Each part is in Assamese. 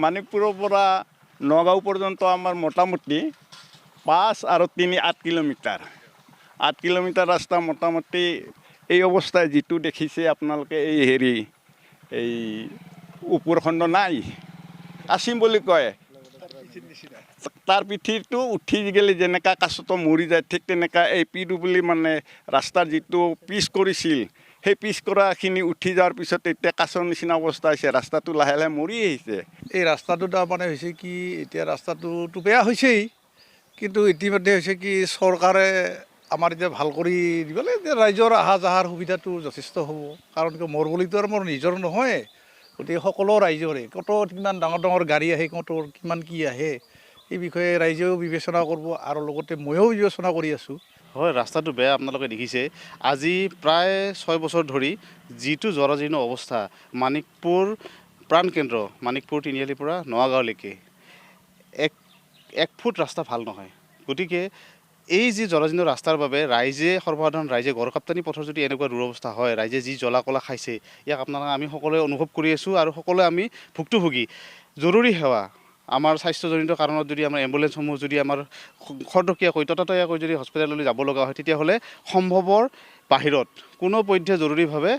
মানিকপুৰৰ পৰা নগাঁও পৰ্যন্ত আমাৰ মোটামুটি 5 আৰু 3 8 কিলোমিটাৰ 8 কিলোমিটাৰ ৰাস্তা মোটামুটি এই অৱস্থায় যিটো দেখিছে আপোনালোকে এই ওপৰখণ্ড নাই কাচিম বুলি কয় তাৰ পিঠিটো উঠি গ'লে যেনেকা কাছটো মৰি যায় ঠিক তেনেকা এই পিডব্লিউ মানে ৰাস্তাৰ যিটো পিচ কৰিছিল সেই পিচ কৰাখিনি উঠি যোৱাৰ পিছত এতিয়া কাছৰ নিচিনা অৱস্থা হৈছে ৰাস্তাটো লাহে লাহে মৰি আহিছে এই ৰাস্তাটো তাৰমানে হৈছে কি এতিয়া ৰাস্তাটোতো বেয়া হৈছেই কিন্তু ইতিমধ্যে হৈছে কি চৰকাৰে আমাৰ এতিয়া ভাল কৰি দিব লাগে যে ৰাইজৰ অহা যোৱাৰ সুবিধাটো যথেষ্ট হ'ব কাৰণ কি মোৰ বুলিতো আৰু মোৰ নিজৰ নহয় গতিকে সকলো ৰাইজৰে কত কিমান ডাঙৰ ডাঙৰ গাড়ী আহে কত কিমান কি আহে এই বিষয়ে ৰাইজেও বিবেচনা কৰিব আৰু লগতে ময়ো বিবেচনা কৰি আছোঁ হয় ৰাস্তাটো বেয়া আপোনালোকে দেখিছে আজি প্ৰায় 6 বছৰ ধৰি যিটো জৰাজীৰ্ণ অৱস্থা মানিকপুৰ প্ৰাণকেন্দ্ৰ মানিকপুৰ তিনিআলিৰ পৰা নগাঁৱলৈকে এক ফুট ৰাস্তা ভাল নহয় গতিকে এই যি জৰাজীৰ্ণ ৰাস্তাৰ বাবে ৰাইজে সৰ্বসাধাৰণ ৰাইজে গড়কাপ্তানি পথৰ যদি এনেকুৱা দুৰৱস্থা হয় ৰাইজে যি জ্বলা কলা খাইছে ইয়াক আপোনালোকে আমি সকলোৱে অনুভৱ কৰি আছোঁ আৰু সকলোৱে আমি ভুক্তভোগী জৰুৰী সেৱা আমাৰ স্বাস্থ্যজনিত কাৰণত যদি আমাৰ এম্বুলেন্সসমূহ যদি আমাৰ খৰতকীয়াকৈ ততাতৈয়াকৈ যদি হস্পিটেললৈ যাব লগা হয় তেতিয়াহ'লে সম্ভৱৰ বাহিৰত কোনো পধ্যে জৰুৰীভাৱে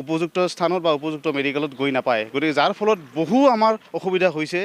উপযুক্ত স্থানত বা উপযুক্ত মেডিকেলত গৈ নাপায় গতিকে যাৰ ফলত বহু আমাৰ অসুবিধা হৈছে